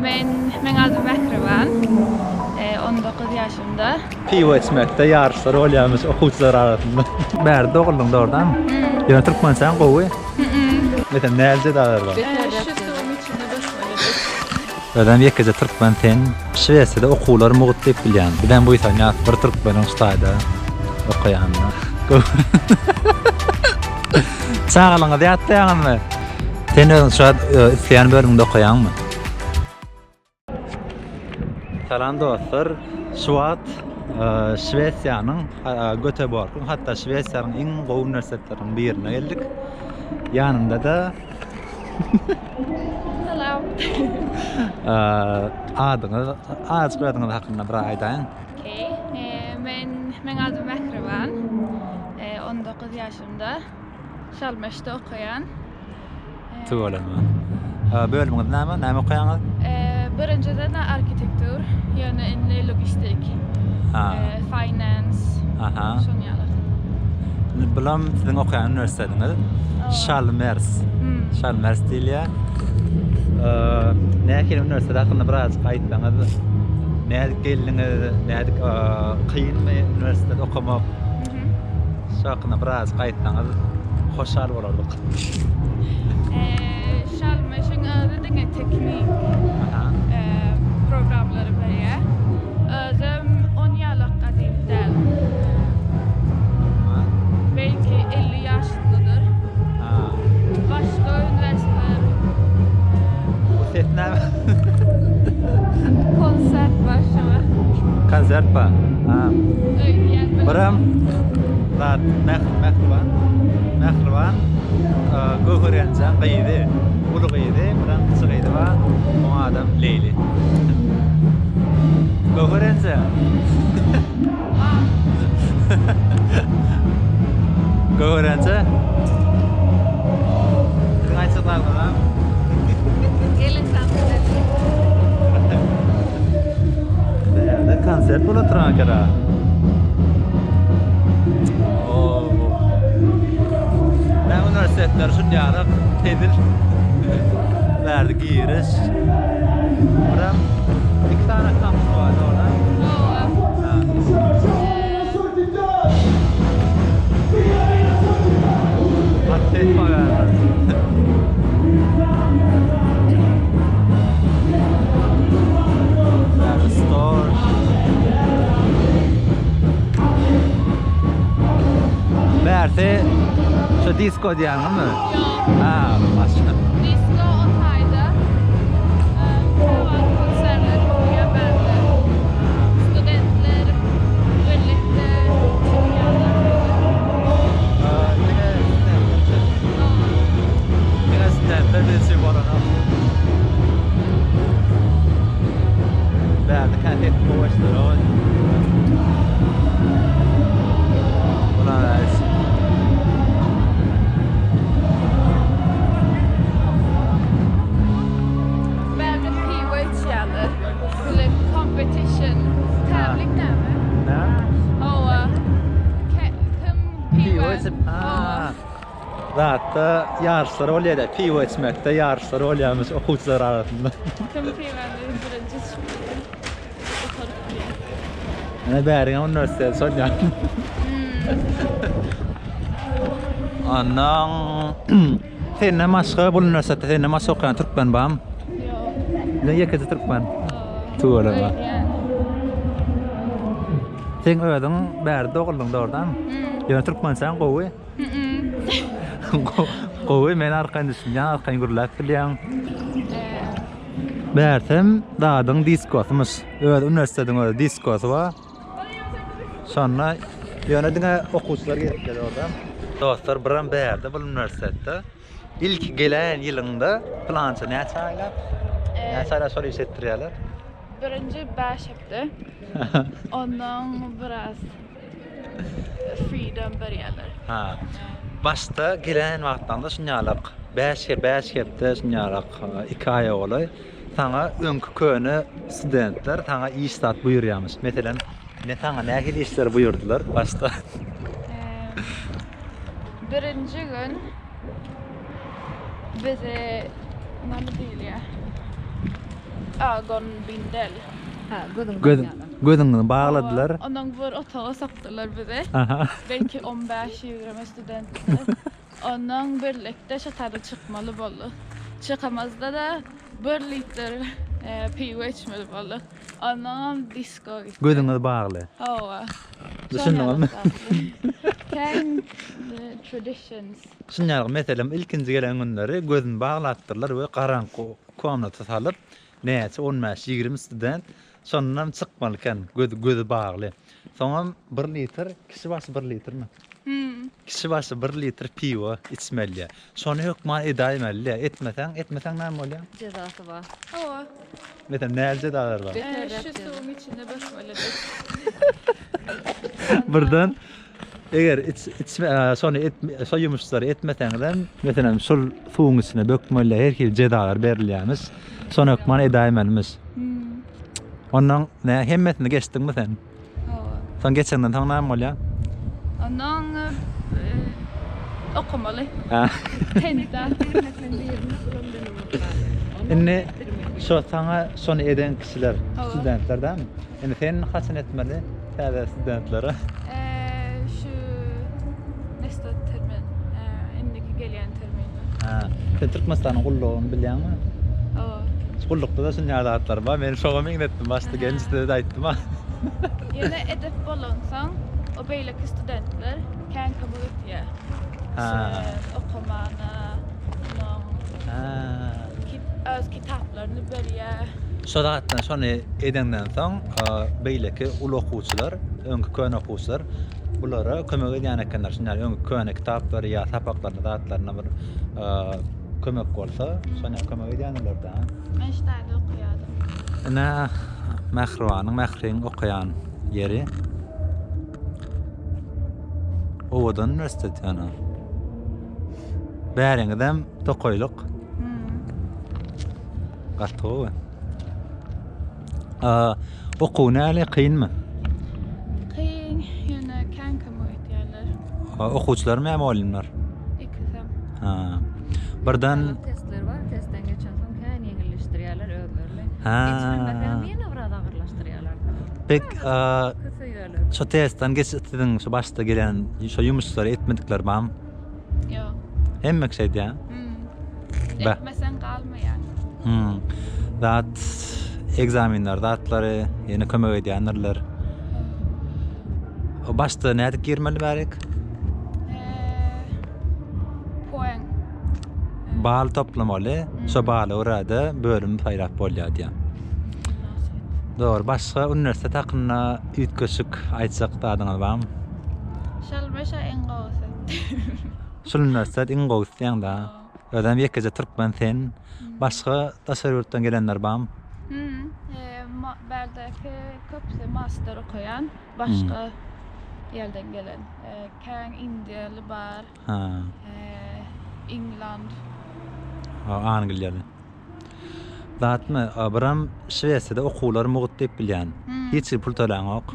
Men adım Mehriban. 19 yaşımda. Pivo içmekte yarışlar olyamız okuçlar arasında. Berde oğlum da oradan. Yana Türkmen sen kovu. Mesela nerede dağlar var? Şu suyun içinde basmalı. Adam yekece Türkmen ten Şveç'te okular muğut deyip bilyan. Bilen bu İtalyan bir Türkmen ustayda okuyanlar. Sağlığına da yattayağın mı? Sen özün şu an üfleyen bölümünde okuyan mı? Salam dostlar, şu an Şveçya'nın Göteborg'un hatta Şveçya'nın en gowy üniversitetlerinden birine geldik. Yanında da Selam. adınız hakkında bir aytayın. Okay. Men adım Mehriban. 19 yaşımda. Şalmeş'te okuyan. Tuğulama. Bölümünüz näme? Näme okuyaňyz? Birinciden arkitektur, yani logistik, finance, Aha. şonyalar. Bilam sizin okuyan üniversiteniz Chalmers diýilýär. Näke üniversitede hakkında biraz aýtsaňyz. Näde geldiňiz? Näde kıyınmy üniversitede okumak? Şu hakkında biraz aýtsaňyz hoşal bolardyk. Şalmeş'in adı diňe teknik programları berýär. Özüm 10 ýyllyk adamdal. Belki 50 yaşındadır. Başka üniversiteler. Bu set näme? Konsert başlama. Konsert ba? Öyle Biram zat Mehriban göhürençän gyýdy. Ulu gyýdy, biram kıçy gyýdy ba? O adam Leyli. Göhürençä. Göhürençä. Gaýçylar da. Gelin konsert. Bäde konsert bola turan kera. Ben üniversiteler şunyarak tedil verdi giriş. Buram 2 tane kampüs var orada. Atlet var yani. Store. Berti şu disco diýäň mi? Ha, başla. Disco Otay'da konserler oluyor bende. Studentler birlikte çıkıyorlar. Yine studentler birisi var ana. Berti kendi boşlar o. Bende pivo içiyorlar. Böyle competition. Tävling där med. Och Pivo içip, zaten yarışlar oluyor da pivo içmekte yarışlar oluyormuş okuçlar arasında. Kim pivanın birinci çıkıyor. Yani Bergen Üniversitesi sonuyor. Andan seninle maşka bu üniversitede seninle maşka okuyan Türkmen bağım. Yok. Ne yakıcı Türkmen? Tuğla ba. Sen ödün berde okudun da oradan. Yani Türkmen sen kovu. Kovu men arkan düşünýän arkan gürläp bilýän. Bertem dadyň diskosymyş. Öde üniversiteden öde diskosy bar. Sonra ýöne diňe okuçylar gelip geldi oradan. Dostlar biram berde bu üniversitede ilk gelen ýylynda plança näçe aýlar? Näçe aýlar şol iş etdirýärler? Birinci 5 hepti. Ondan biraz freedom berýärler. Ha. Başta gelen wagtdan da şunýalyk 5 hepde şunýalyk 2 ay boly. Sana öňkü köne studentler sana işsat buyurýarmyş. Meselen ne sana nähili işler buyurdular başta. Birinci gün bize ne diýilýär? ögonbindel. Ha, gödüm. Gözüňi bagladylar. Ondan bir otağa saktılar bize. Aha. Belki 15-20 studentler. Ondan birlikte şatada çıkmalı bollu. Çıkamazda da 1 litre pivo içmeli bollu. Ondan disco gitti. Gözüňi bagly. Hava. Düşündüňizmi? Can traditions. Şunňaly meselem ilkinji gelen günleri gözüni baglatdyrlar we garaňky komnata salyp näçe 15-20 student sonundan çykmalyken gözü bagly. Soňam 1 litr, kişi başı 1 litrmi? Kişi başı 1 litr pivo içmeli. Şonu hökman edaýmeli. Etmeseň näme bolýar? Cezası var. Hava. Meselem näçe dalar bar? Şu suyun içinde bakmalı. Birden eger şonu soýumuşlary etmeseňler, meselem şol suwun içine bökmeli, herki jedalar berilýärmiş. Şonu hökman edaýmelmiş. Ondan ne hemmesini geçdiňmi sen? Hava. Sen geçenden taň näme bolýar? Ondan okumalı. Ha. Tenta. Indi şo saňa şonu eden kişiler, Hawa. studentlerden. Indi sen haçan etmeli täze studentlere? Şu nästa termin. Indiki gelýän termin. Ha. Sen Türkmenistanyň gullugyny bilýärmi? Hava. Gullukda da şunday adatlar bar. Men şoga meňdetdim, başda gençde de aýtdym ha. Yine edep bolonsaň, o beýleki studentler kan kabul etýär. Ha. Okumana, Ha. öz kitaplarını berýär. Şodatdan şonu edenden soň beýleki ulu okuwçylar, öňkü köne okuwçylar bulara kömek edýän ekenler. Şunday öňkü köne kitaplary ýa sapaklaryny zatlaryna bir kömek bolsa, şonu kömek edýänler da. Men şeýle okuýardym. Ana Mährewanyň okuyan yeri. Owadan üniversiteti ana. Bäriňizem tokoýluk. Gatoo. Okuw näle kynmy? Kyn ýene kan kabul etýärler. Okuwçylar mı muallimler? İkisem. Ha. Birden Testler var. Testten geçen son kendi yengilleştirýärler öwürle. Ha. Geçmeden ýene bir ada agyrlaşdyrýarlar. pek Kösöýärler. şu testden geçtiň şu başda gelen şu ýumuşlary etmedikler bam. Ýok. Hemmek şeýdi ya. Ba. Etmesen galmaýar. Zat egzaminler, zatlary ýene kömek edýänler. O başda näde girmeli bärik? Poeng. Bal toplamaly. Şu baly orada bölüm taýrak bolýar diýen. Doğru. Başga üniversitet hakkında üýtgeşik aýtsak dadyňyz barmy? Şalmeşa en gowsy. Şol üniversitet iň gowsy da. Ödem ýekje Türkmen sen. Başga taşeruýatdan gelenler barmy? Berdeki köpse master okuyan, başka yerden gelen. Kan Indiyalı bar, Ha. England. Angliýada. Zatmy Abram Şweýçede okuwlar mugut diýip bilýän. Hiç pul tölen ok.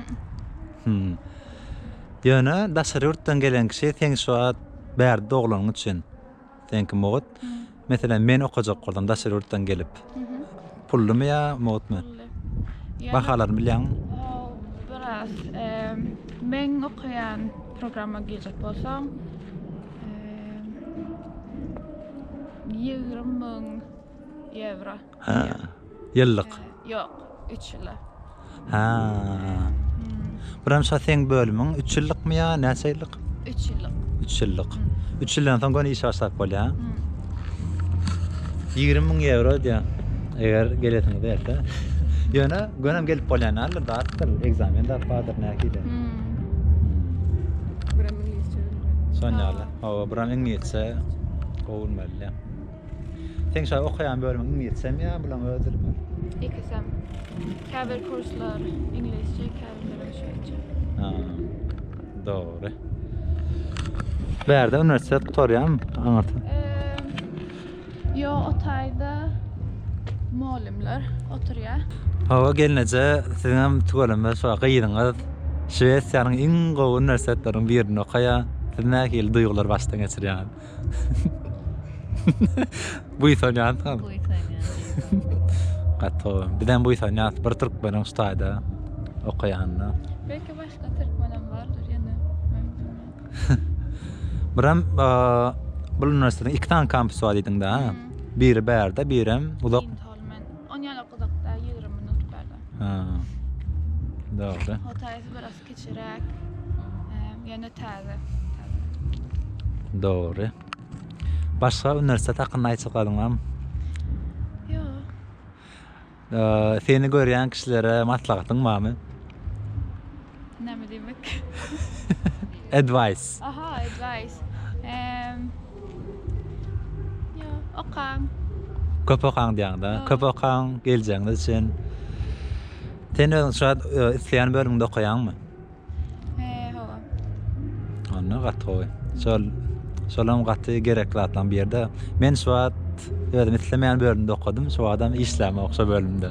Ýöne daşaryurtdan gelen kişi teň şu at bärde oglanyň üçin. Teňki mugut. Mesela men okajak boldum daşaryurtdan gelip. Pullumy ýa mugutmy? Bahalarını bilýän? Biraz. Men okuyan programa girecek bolsam 20.000 euro. Ha. Ýyllyk. Yok, 3 yıl. Ha. Buram şa seň bölümiň 3 ýyllykmy ýa näçe ýyllyk? 3 yıl. 3 ýyllyk. 3 ýyldan soň gone iş başlap bolýar. 20.000 euro diýär. Eger geletiňiz dälse. Ýöne gönem gelip bolýanlar da atdyr, egzamen da badyr näkide. Buram İngilizce öwürle. Sonýaly. Hawa buram İngilizce gowulmaly. Sen şa okuyan bölümiň İngilizcemi ýa bilen özürmi? İkisem. Käbir kurslar İngilizce, käbir Şweýçe. Ha. Doğru. Bärde üniversitet tutarýam, aňartyn. Yo, otaýda muallimler oturýar. Hawa gelneje sizem tugalama şu gyýdyňyz Şweýçanyň iň gowy üniversitetleriň birini okaýa, siz nähili duýgular başdan geçirýän. Bu ýa-da Bu ýa-da. Gatto. Birden bu sanat bir Türk benim ustayda okuyanna. Belki başka Türkmenim vardır yani. Ben bilmiyorum. Biram bu üniversitenin 2 tane kampüsü var edin da. Biri Bärde, birem uzak. Tolmen. 10 yıl okudukta 20 minut berdi. Ha. Doğru. Hotayız biraz keçirek. Yani taze. Doğru. Başka üniversite hakkında açıkladın Yo. Seni görýän kişilere maslahatyň barmy? Näme demek? Advice. Aha, advice. Yo, okan. Köp okan diýende, köp okan geljeňiz üçin. Sen özüň şu an isleýän bölümde okuýanmy? Hova. Onu gatry. Şolam gatry gerekli atlan bir ýerde. Men şu an özüm islemeýän bölümde okudum. Şu adam işleme okşa bölümde.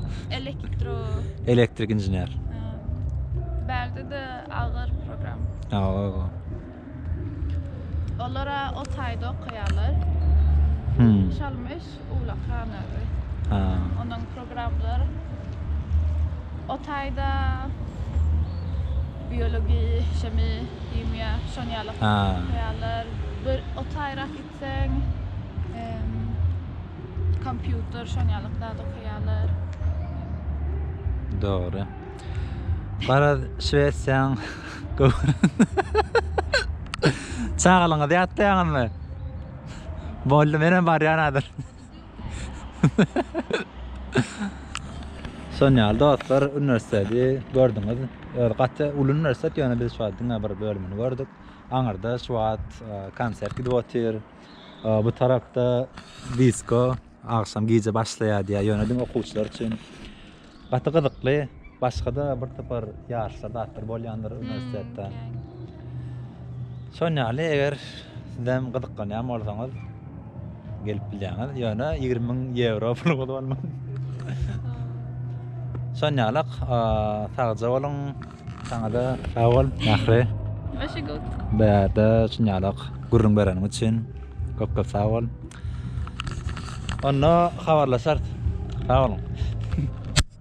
Elektrik injiner. Berde de ağır program. Olara o tayda okuyalar. Şalmış ulaqanary. Onun programları o tayda biyoloji, şemi, kimya, şonyalyk okuyalar. Bir o tayra gitseň kompýuter, şonyalykda da okuyalar. Doğru. Bara Şweýsiýaň çağalaňa diýatdyňmy? Boldy menen barýanadyr. Sonýal dostlar, üniversitedi gördüňiz. Gatça ulu üniversitet ýöne biz şu an bir bölümini gördük. Aňarda şu an konsert gidip otyr. Bu tarapda disko, akşam gece başlaýar diýär ýönedim okuwçylar üçin. Gatça gyzykly. Başka da bir tapar ýarşlar datdyr bolýandyr üniversitetde. Sonýaly eger sizem gyzykkanýar bolsaňyz gelip bilýäňiz, ýöne 20.000 euro pul bolmaly. Sonýalyk sagja bolun, saňa da sag bol, nähre. Başygut. Bäde sonýalyk gurrun berenim üçin köp sag bol. Onda habarlaşar. Sag bolun.